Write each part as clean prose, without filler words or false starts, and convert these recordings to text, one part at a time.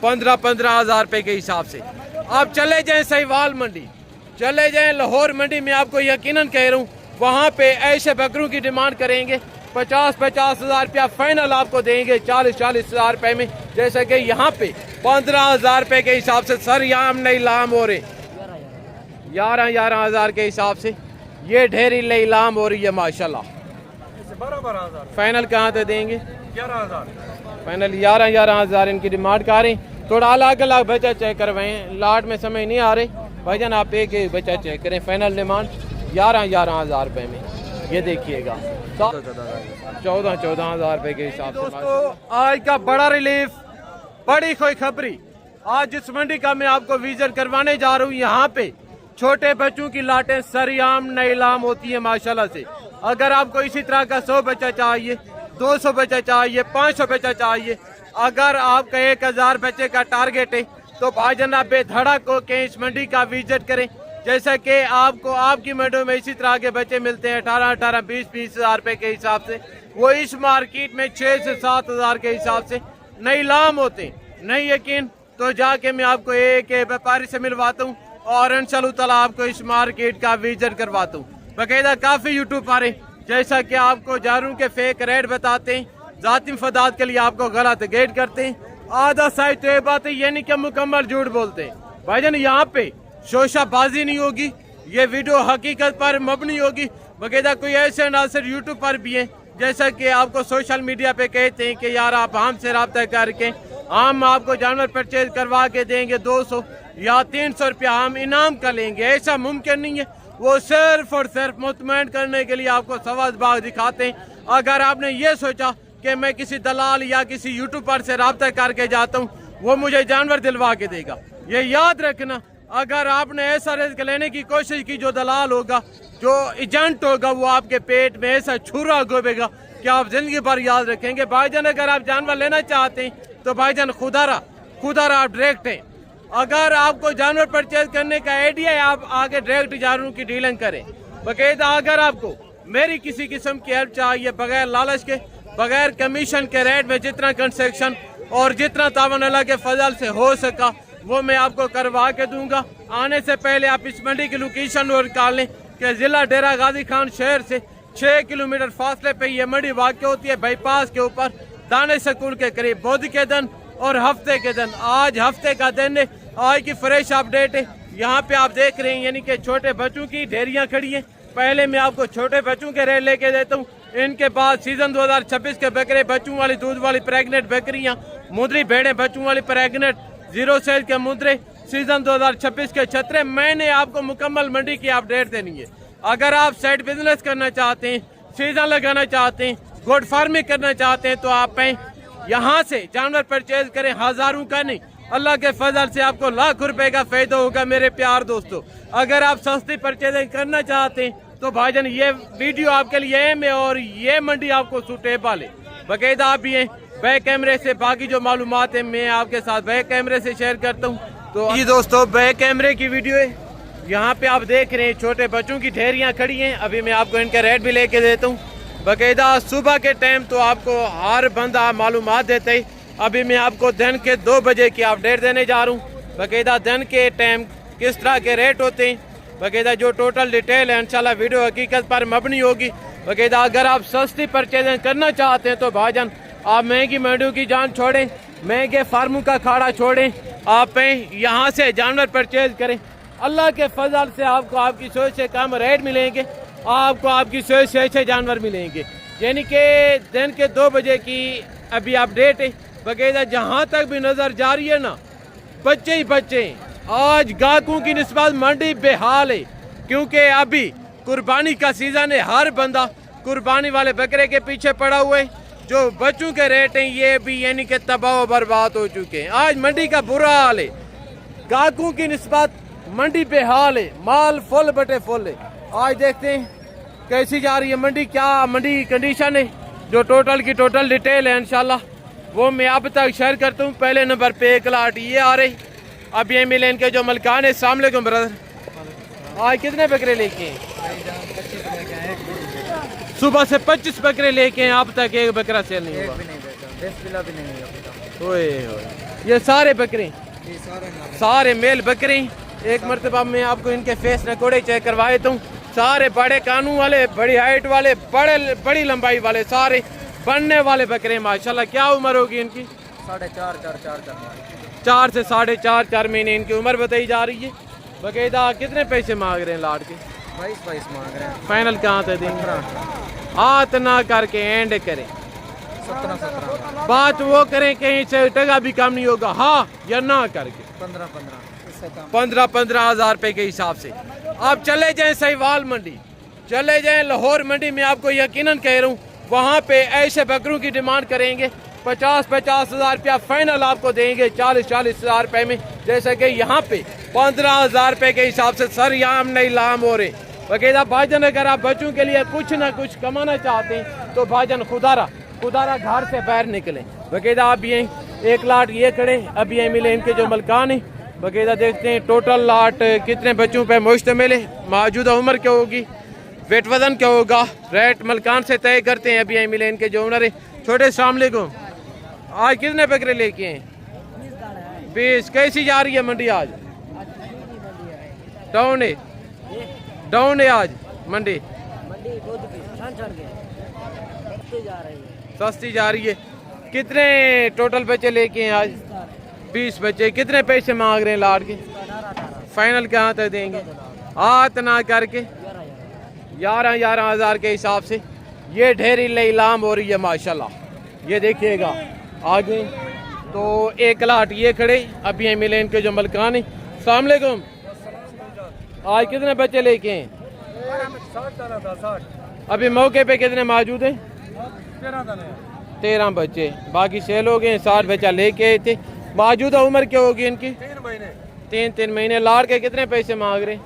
15,000 रुपए के हिसाब से। आप चले जाएं सहीवाल मंडी, चले जाएं लाहौर मंडी में, आपको यकीनन कह रहा हूँ वहाँ पे ऐसे बकरों की डिमांड करेंगे 50,000 रुपया फाइनल आपको देंगे 40,000 रुपए में। जैसे कि यहाँ पे 15,000 रुपए के हिसाब से सरेआम नीलाम हो रहे, 11,000 के हिसाब से ये ढेरी नीलाम हो रही है माशाल्लाह। फाइनल कहाँ तक देंगे? 11,000 फाइनल 11,000 इनकी डिमांड कर रहे हैं। थोड़ा अलग अलग बच्चा चेक करवाएं, लाट में समय नहीं आ रहे भाईजान, आप एक एक बच्चा चेक करें। फाइनल डिमांड 11,000 रुपए में, ये देखिएगा 14,000 रुपए के हिसाब से। दोस्तों आज का बड़ा रिलीफ, बड़ी खुशखबरी, आज जिस मंडी का मैं आपको विजिट करवाने जा रहा हूँ, यहाँ पे छोटे बच्चों की लाटें सरेआम नीलाम होती है माशाल्लाह से। अगर आपको इसी तरह का 100 बच्चा चाहिए, 200 बच्चा चाहिए, 500 बच्चा चाहिए, अगर आपका 1,000 बच्चे का टारगेट है तो भाईजान आप बेधड़क हो के इस मंडी का विजिट करें। जैसा कि आपको आपकी मंडियों में इसी तरह के बच्चे मिलते हैं 18,000, 20,000 रुपए के हिसाब से, वो इस मार्केट में 6 से 7,000 के हिसाब से नीलाम होते हैं। नहीं यकीन तो जाके मैं आपको एक व्यापारी से मिलवाता हूँ और इंशाअल्लाह ताला आपको इस मार्केट का विजिट करवाता हूँ। बाकायदा काफी यूट्यूब पर है, जैसा कि आपको जारू के फेक रेट बताते हैं, जाती फदात के लिए आपको गलत गेट करते हैं, आधा साइज तो ये बात है, ये नहीं कि मुकम्मल झूठ बोलते हैं। भाईजान यहाँ पे शोशाबाजी नहीं होगी, ये वीडियो हकीकत पर मबनी होगी। बाकायदा कोई ऐसे अनासर यूट्यूब पर भी है जैसा कि आपको सोशल मीडिया पे कहते हैं कि यार आप हमसे रब्ता करके हम आपको जानवर परचेज करवा के देंगे 200 या 300 रुपया हम इनाम का लेंगे, ऐसा मुमकिन नहीं है। वो सिर्फ और सिर्फ मुतमईन करने के लिए आपको सवाल बाग दिखाते हैं। अगर आपने ये सोचा कि मैं किसी दलाल या किसी यूट्यूबर से रब्ता करके जाता हूँ वो मुझे जानवर दिलवा के देगा, ये याद रखना। अगर आपने ऐसा रिस्क लेने की कोशिश की, जो दलाल होगा, जो एजेंट होगा, वो आपके पेट में ऐसा छुरा गोबेगा कि आप जिंदगी भर याद रखेंगे। भाईजान अगर आप जानवर लेना चाहते हैं तो भाईजान खुदारा आप डायरेक्ट हैं। अगर आपको जानवर परचेज करने का आइडिया है, आप आगे डायरेक्ट जानवरों की डीलिंग करें। बाकायदा अगर आपको मेरी किसी किस्म की हेल्प चाहिए, बगैर लालच के, बगैर कमीशन के रेट में जितना कंसेक्शन और जितना तावन अल्लाह के फजल से हो सका वो मैं आपको करवा के दूंगा। आने से पहले आप इस मंडी की लोकेशन नोट कर लें कि जिला डेरा गाजी खान शहर से 6 किलोमीटर फासले पे ये मंडी वाक़ होती है, बाईपास के ऊपर दाने स्कूल के करीब, बुध के दिन और हफ्ते के दिन। आज हफ्ते का दिन है, आज की फ्रेश अपडेट है। यहाँ पे आप देख रहे हैं यानी कि छोटे बच्चों की ढेरियाँ खड़ी हैं। पहले मैं आपको छोटे बच्चों के रेट लेके देता हूँ, इनके बाद सीजन 2026 के बकरे, बच्चों वाली दूध वाली प्रेग्नेंट बकरियाँ, मुद्री भेड़े, बच्चों वाली प्रेग्नेंट, 0 सेल के मुद्रे, सीजन 2026 के छतरे। मैंने आपको मुकम्मल मंडी की अपडेट देनी है। अगर आप साइड बिजनेस करना चाहते हैं, सीजन लगाना चाहते हैं, गोट फार्मिंग करना चाहते हैं तो आप यहाँ से जानवर परचेज करें, हजारों का नहीं, अल्लाह के फजल से आपको लाख रुपए का फायदा होगा मेरे प्यार दोस्तों। अगर आप सस्ती परचेजिंग करना चाहते हैं तो भाईजान ये वीडियो आपके लिए है और ये मंडी आपको सूटेबल है। बाकायदा आप भी हैं बैक कैमरे से, बाकी जो मालूमात है मैं आपके साथ बैक कैमरे से शेयर करता हूँ। तो जी दोस्तों बैक कैमरे की वीडियो है। यहाँ पे आप देख रहे हैं छोटे बच्चों की ढेरियाँ खड़ी हैं। अभी मैं आपको इनके रेट भी लेके देता हूँ। बाकायदा सुबह के टाइम तो आपको हर बंदा मालूमात देते ही, अभी मैं आपको दिन के 2 बजे की अपडेट देने जा रहा हूँ। बाकायदा दिन के टाइम किस तरह के रेट होते हैं, बाकायदा जो टोटल डिटेल है इंशाल्लाह वीडियो हकीकत पर मबनी होगी। बाकायदा अगर आप सस्ती परचेजिंग करना चाहते हैं तो भाईजान आप महंगी मंडियों की जान छोड़ें, महंगे फार्मों का खाड़ा छोड़ें, आप यहाँ से जानवर परचेज करें। अल्लाह के फजल से आपको आपकी सोच से कम रेट मिलेंगे, आपको आपकी सोच से अच्छे जानवर मिलेंगे। यानी कि दिन के 2 बजे की अभी अपडेट है। बाकायदा जहाँ तक भी नज़र जा रही है ना, बच्चे ही बच्चे। आज गाहकों की निस्बत मंडी बेहाल है क्योंकि अभी कुर्बानी का सीजन है। हर बंदा कुर्बानी वाले बकरे के पीछे पड़ा हुआ है। जो बच्चों के रेट हैं ये भी यानी कि तबाह बर्बाद हो चुके हैं। आज मंडी का बुरा हाल है, गाहकों की निस्बत मंडी बेहाल है, माल फुल बटे फुल है। आज देखते हैं कैसी जा रही है मंडी, क्या मंडी कंडीशन है, जो टोटल की टोटल डिटेल है इंशाल्लाह वो मैं अब तक शेयर करता हूँ। पहले नंबर पे एक लाट ये आ रही, अब ये मिले इनके जो मलकान है। अस्सलाम वालेकुम ब्रदर, आज कितने बकरे लेके हैं? सुबह से 25 बकरे लेके हैं, अब तक एक बकरा सेल नहीं हुआ। ओए ये सारे बकरे, सारे मेल बकरे। एक मरतबा मैं आपको इनके फेस नकोड़े चेक करवाए तो सारे बड़े कानू वाले, बड़ी हाइट वाले, बड़ी लंबाई वाले, सारे बनने वाले बकरे माशाल्लाह। क्या उम्र होगी इनकी? 4 से 4.5 महीने इनकी उम्र बताई जा रही है। बकायदा कितने पैसे मांग रहे हैं लाट के? 22 मांग रहे हैं। फाइनल कहाँ तक देंगे? हाथ ना करके एंड करें, 17 बात वो करें कहीं से टका भी कम नहीं होगा, हाँ या ना करके 15 हज़ार रुपए के हिसाब से। आप चले जाएं सहीवाल मंडी, चले जाएं लाहौर मंडी में, आपको यकीनन कह रहा हूँ वहाँ पे ऐसे बकरों की डिमांड करेंगे 50 हज़ार रुपया फाइनल आपको देंगे 40 हज़ार रुपए में। जैसे कि यहाँ पे 15 हज़ार रुपए के हिसाब से सरेआम नहीं लाम हो रहे। वगैरह भाईजान अगर आप बच्चों के लिए कुछ ना कुछ कमाना चाहते हैं तो भाईजान खुदारा घर से बाहर निकलें। वगैरह आप ये 1 लाट ये खड़े अभी ये मिले इनके जो मलकान है। वगैरह देखते हैं टोटल लाट कितने बच्चों पे मुश्तमिल है, मौजूदा उम्र क्या होगी, वेट वजन क्या होगा, रेट मलकान से तय करते हैं। अभी ये मिले इनके जो ओनर है। छोटे अस्सलाम वालेकुम, आज कितने बकरे लेके हैं? 20। कैसी जा रही है मंडी आज? डाउन है आज मंडी सस्ती जा रही है। कितने टोटल बच्चे लेके हैं आज? 20 बच्चे। कितने पैसे मांग रहे हैं लाट के? फाइनल कहाँ तक देंगे? हाथ ना करके 11 हज़ार के हिसाब से ये ढेरी नीलाम हो रही है माशाल्लाह। ये देखिएगा आगे तो 1 लाट ये खड़े अभी ये मिले इनके जो मलकान है। अस्सलाम वालेकुम, आज कितने बच्चे लेके हैं? 60। अभी मौके पे कितने मौजूद हैं? 13 बच्चे, बाकी सेल हो गए। 60 बच्चा लेके आए थे। मौजूदा उम्र क्या होगी इनकी? 3 महीने। लाड़ के कितने पैसे मांग रहे?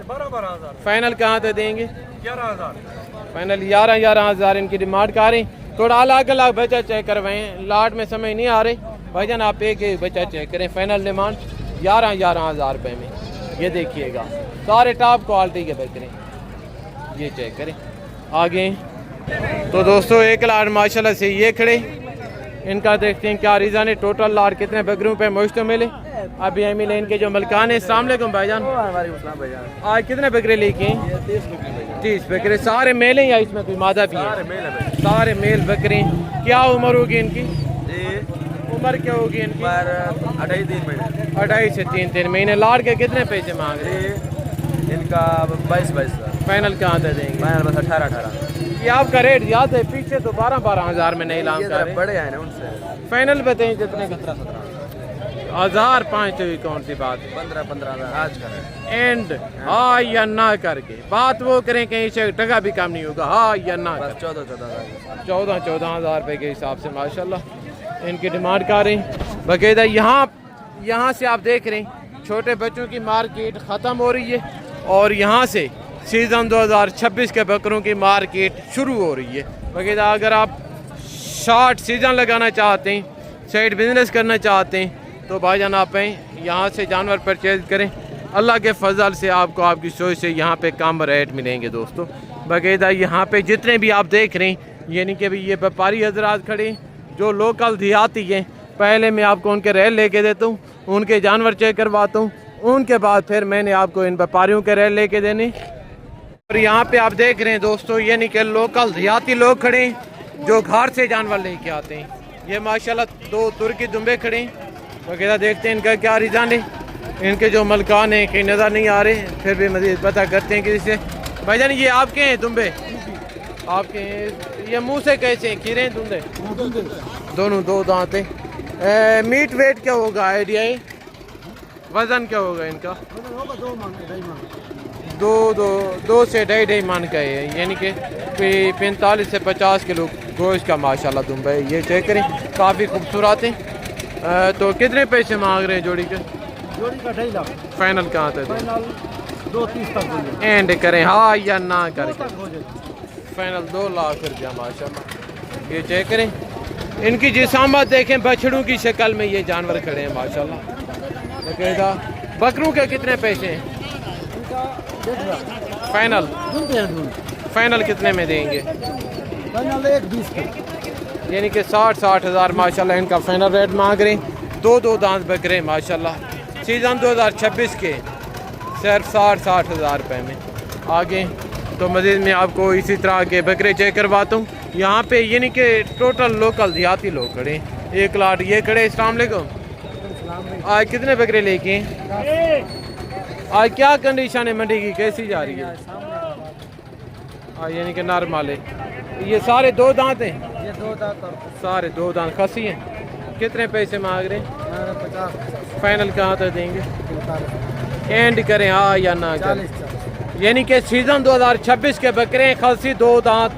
12,000। फाइनल कहाँ तक देंगे? 11,000। फाइनल 11 हज़ार इनकी डिमांड कर रहे हैं। थोड़ा अलग बच्चा चेक करवाएं, लाट में समय नहीं आ रहे भाईजान। आप एक बच्चा चेक करें। फाइनल डिमांड 11 हज़ार रुपये में। ये देखिएगा सारे टॉप क्वालिटी के बकरे, ये चेक करें आगे। तो दोस्तों 1 लाट माशाल्लाह से ये खड़े, इनका देखते हैं क्या रीज़न है। टोटल लाट कितने बकरों पे मुश्तमिल है? अभी ये मिले इनके जो मलकान है। अस्सलाम वालेकुम भाईजान, आज कितने बकरे लेके हैं? 30 बकरे। सारे मेल हैं या इसमें कोई मादा भी है? सारे मेल बकरे। क्या उम्र होगी इनकी? उम्र क्या होगी इनकी? 2.5 से 3 महीने। लाड़ के कितने पैसे मांग रहे हैं? इनका 22 फाइनल कहाँ दे देंगे? फाइनल बस 18। ये आपका रेट याद है? पीछे तो 12 हज़ार में नहीं लाम कर रहे। बड़े आए ना उनसे। फाइनल बताएं कितने? 17 हज़ार 5 कौन सी बात? 15 आज का एंड हाँ या ना करके बात वो करें, कहीं से टका भी कम नहीं होगा। हाँ या ना? 14 हज़ार रुपये के हिसाब से माशाल्लाह इनकी डिमांड कर रहे हैं। बकायदा यहाँ से आप देख रहे हैं छोटे बच्चों की मार्केट ख़त्म हो रही है और यहाँ से सीज़न 2026 के बकरों की मार्केट शुरू हो रही है। बकायदा अगर आप शॉर्ट सीज़न लगाना चाहते हैं, साइड बिजनेस करना चाहते हैं तो भाईजान आप यहाँ से जानवर परचेज करें। अल्लाह के फजल से आपको आपकी सोच से यहाँ पे कम रेट मिलेंगे दोस्तों। बाकायदा यहाँ पे जितने भी आप देख रहे हैं यानी कि ये व्यापारी हजरात खड़े जो लोकल देहाती हैं, पहले मैं आपको उनके रेल लेके देता हूँ, उनके जानवर चेक करवाता हूँ, उनके बाद फिर मैंने आपको इन व्यापारियों के रेल लेके देने। और यहाँ पे आप देख रहे हैं दोस्तों यानी कि लोकल देहाती लोग खड़े हैं जो घर से जानवर लेके आते हैं। ये माशाल्लाह 2 तुर्की दुम्बे खड़े हैं। वगैरह देखते हैं इनका क्या रीज़न है। इनके जो मलकान हैं कहीं नज़र नहीं आ रहे, फिर भी मज़ीद पता करते हैं किसी से। भाईजान ये आपके हैं दुम्बे? आपके हैं। ये मुंह से कैसे हैं? खीरे हैं दुम्बे? दोनों 2 दांत हैं। मीट वेट क्या होगा आइडिया है? वज़न क्या होगा इनका? 2 से 2.5 मन का है, यानी कि 45 से 50 किलो गोश्त का माशाल्लाह दुम्बे। ये चेक करें काफ़ी खूबसूरत हैं। तो कितने पैसे मांग रहे हैं जोड़ी के? जोड़ी का 2.5 लाख। फाइनल कहाँ तक? फाइनल 2.30 तक एंड करें हाँ या ना करें? फाइनल 2 लाख रुपया माशाल्लाह। ये चेक करें इनकी जिसामत देखें, बछड़ों की शक्ल में ये जानवर खड़े हैं माशाल्लाह। बकायदा बकरों के कितने पैसे हैं? फाइनल कितने में देंगे? फाइनल 1.20 यानी कि 60-60 हज़ार माशाल्लाह इनका फाइनल रेट मांग रहे हैं। दो दांत बकरे माशाल्लाह सीज़न 2026 के सिर्फ 60-60 हज़ार रुपये में। आगे तो मज़ीद में आपको इसी तरह के बकरे चेक करवाता हूँ। यहाँ पे यानी कि टोटल लोकल देहाती लोग खड़े हैं। एक लाट ये खड़े। अस्सलाम वालेकुम। आज कितने बकरे लेके हैं? आज क्या कंडीशन है मंडी की, कैसी जा रही है? यानी कि नॉर्मल है। ये सारे दो दांत हैं? ये 2 दांत और सारे दो दांत खसी हैं। कितने पैसे मांग रहे हैं? 50। फाइनल कहाँ तक देंगे? एंड करें हाँ या ना करें? यानी कि सीज़न 2026 के बकरे खसी दो दांत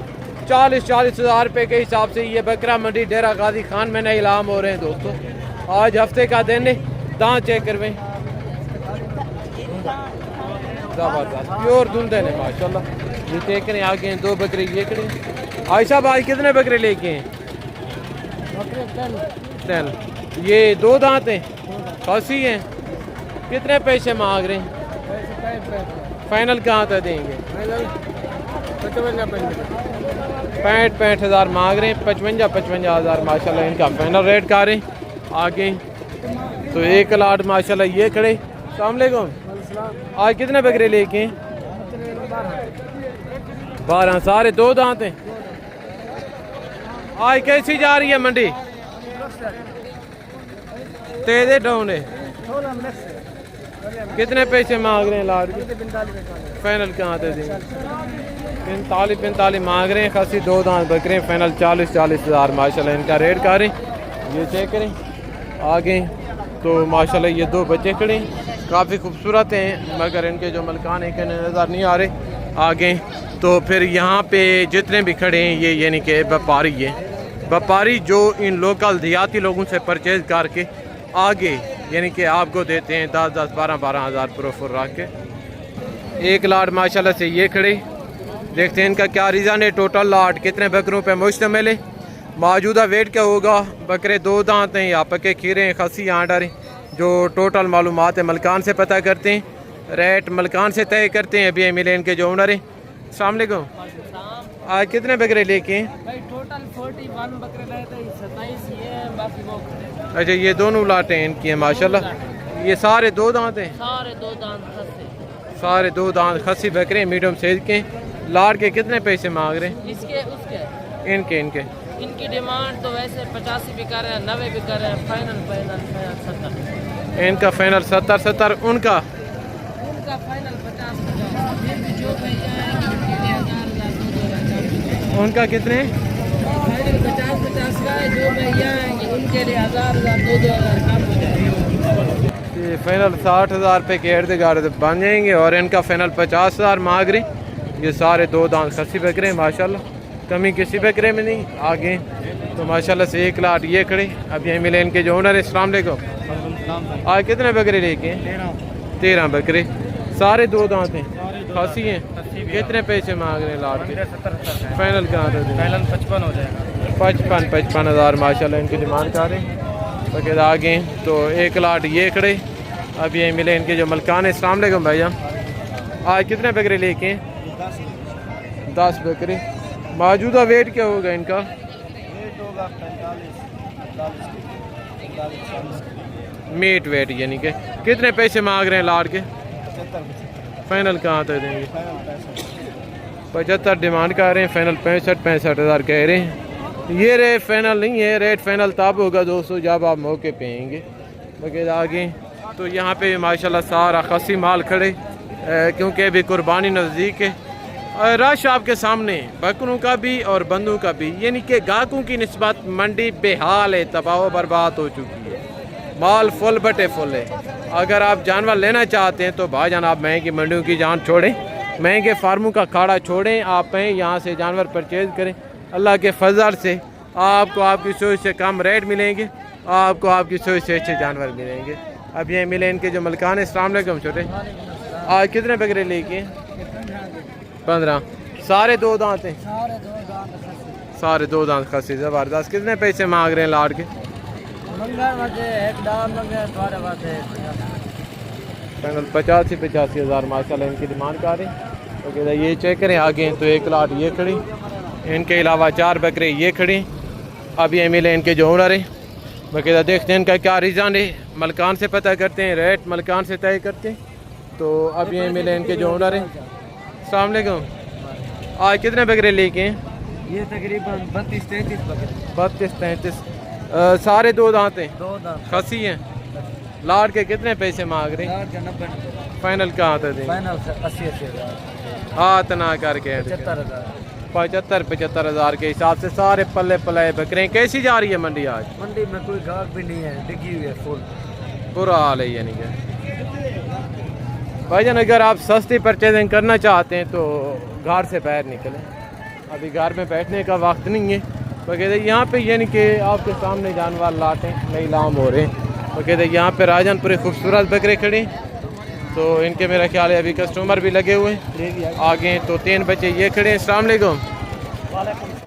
40-40 हज़ार रुपये के हिसाब से ये बकरा मंडी डेरा गाजी खान में नए इलाम हो रहे हैं दोस्तों। आज हफ्ते का दिन है। दांत चेक करवें। ज़बरदस्त प्योर धुंधे ने माशाल्लाह। ये चेक करें। आगे हैं 2 बकरे ये खड़े। आयशा भाई कितने बकरे लेके हैं? 10। ये 2 दांत हैं, खसी हैं। कितने पैसे मांग रहे हैं? फाइनल कहाँ तक देंगे? 65 हज़ार मांग रहे हैं। 55 हज़ार माशाल्लाह इनका फाइनल रेट का रहे हैं। आगे तो 1 लाट माशाल्लाह ये खड़े। अस्सलाम वालेकुम। आज कितने बकरे लेके हैं? 12। सारे 2 दांत हैं। आज कैसी जा रही है मंडी? तेज़ डाउन है। कितने पैसे मांग रहे हैं लाट के? फाइनल कहाँ तक देंगे? 45 मांग रहे हैं। खासी 2 दांत बकरे फाइनल 40 हज़ार माशाल्लाह इनका रेट का रहे। ये चेक करें। आगे तो माशाल्लाह ये 2 बच्चे खड़े काफ़ी खूबसूरत हैं, मगर इनके जो मलकान है कि नज़र नहीं आ रहे। आगे तो फिर यहाँ पे जितने भी खड़े हैं ये यानी कि व्यापारी है। व्यापारी जो इन लोकल देहाती लोगों से परचेज करके आगे यानी कि आपको देते हैं 10-10, 12-12 हज़ार प्रोफर रख के। 1 लाट माशाल्लाह से ये खड़े। देखते हैं इनका क्या रीज़न है। टोटल लाट कितने बकरों पे मुश्तमिल है? मौजूदा वेट क्या होगा? बकरे 2 दांत हैं या पके खीरे हैं, खसी आंडर हैं। जो टोटल मालूमात है मलकान से पता करते हैं, रेट मलकान से तय करते हैं। अभी मिले इनके जो ओनर हैं। अस्सलाम वालेकुम। आज कितने बकरे लेके हैं? भाई टोटल 41 बकरे लाए थे, 27 ये हैं, बाकी वो खड़े। अच्छा ये दोनों लाटें इनकी हैं माशाल्लाह। ये सारे 2 दांत हैं? सारे 2 दांत खस्से। सारे 2 दांत खसी बकरे मीडियम साइज के। लाट के कितने पैसे मांग रहे हैं? इसके उसके इनके इनकी डिमांड तो वैसे 85 भी कर रहे हैं, 90 भी कर रहे हैं। फाइनल 70। इनका फाइनल 70। उनका फाइनल 50। जो भैया आएंगे उनके लिए 1000 उनका कितने? फाइनल 50 का है। जो भैया आएंगे उनके लिए 1000 2-2000 कम हो जाएगा। ये फाइनल 60 हज़ार रुपये के इर्द गिर्द बन जाएंगे और इनका फाइनल 50 हज़ार मांग रहे। ये सारे 2 दांत खसी बकरे हैं माशाल्लाह, कमी किसी बकरे में नहीं। आगे तो माशाल्लाह से 1 लाट ये खड़े। अब ये मिले इनके जो ओनर है। अस्सलाम वालेकुम। आज कितने बकरे लेके हैं? 13 बकरे। सारे 2 दांत हैं, खसी हैं। कितने पैसे मांग रहे हैं लाट के? फाइनल कहाँ तक? फाइनल 55 हो जाएगा। 55 हज़ार माशाल्लाह इनकी डिमांड कर रहे हैं। तो आगे तो 1 लाट ये खड़े। अब ये मिले इनके जो मलकान है। अस्सलाम वालेकुम भाईजान। आज कितने बकरे लेके हैं? 10 बकरे। मौजूदा वेट क्या होगा इनका? मीट वेट यानी कि कितने पैसे मांग रहे हैं लाट के? फाइनल कहाँ तक देंगे? 75 डिमांड कर रहे हैं। फाइनल 65 हज़ार कह रहे हैं। ये रेट फाइनल नहीं है। रेट फाइनल तब होगा दोस्तों जब आप मौके पे आएंगे। बगैर आगे तो यहाँ पे माशाल्लाह सारा खसी माल खड़े क्योंकि अभी कुर्बानी नज़दीक है। रश आपके सामने बकरों का भी और बंदों का भी, यानी कि गाहकों की निस्बत मंडी बेहाल है, तबाह बर्बाद हो चुकी है। माल फुल बटे फुल है। अगर आप जानवर लेना चाहते हैं तो भाईजान आप महंगी मंडियों की जान छोड़ें, महंगे फार्मों का खाड़ा छोड़ें। आप यहाँ से जानवर परचेज करें। अल्लाह के फजल से आपको आपकी सोच से कम रेट मिलेंगे, आपको आपकी सोच से अच्छे जानवर मिलेंगे। अब ये मिले इनके जो मलकान है। अस्सलाम वालेकुम। छोटे आज कितने बकरे लेके? 15। सारे 2 दांत हैं? सारे 2 दांत खसी। ज़बरदस्त। कितने पैसे मांग रहे हैं लाट के? फाइनल 85 हज़ार माशाल्लाह इनकी डिमांड कर रहे हैं। तो ये चेक करें। आगे तो 1 लाट ये खड़ी, इनके अलावा 4 बकरे ये खड़ी। अब ये मिले इनके जो ओनर है, बाकायदा देखते हैं इनका क्या रीज़न है, मलकान से पता करते हैं, रेट मलकान से तय करते हैं। तो अब ये मिले इनके जो ओनर हैं। अस्सलाम वालेकुम। आज कितने बकरे लेके हैं? ये तकरीबन 32-33 बकरे। 32-33 सारे दो दांत हैं, 2 दांत खसी हैं। लाट के कितने पैसे मांग रहे हैं? 90 फाइनल कहाँ था दें? फाइनल 80 हज़ार। हाँ इतना करके 75,000। 75 हज़ार के हिसाब से सारे पल्ले पलाए बकरे। कैसी जा रही है मंडी आज? मंडी में कोई गाहक भी नहीं है, डिगी हुई है फुल। बुरा हाल है यानी कि भाईजान, अगर आप सस्ती परचेजिंग करना चाहते हैं तो घर से बाहर निकलें, अभी घर में बैठने का वक्त नहीं है। वगैरह यहाँ पे यानी कि आपके सामने जानवर लाटे नई लाम हो रहे हैं। वगैरह यहाँ पे राजनपुर खूबसूरत बकरे खड़े हैं, तो इनके मेरा ख्याल है अभी कस्टमर भी लगे हुए हैं आगे। तो 3 बच्चे ये खड़े हैं। अस्सलाम वालेकुम।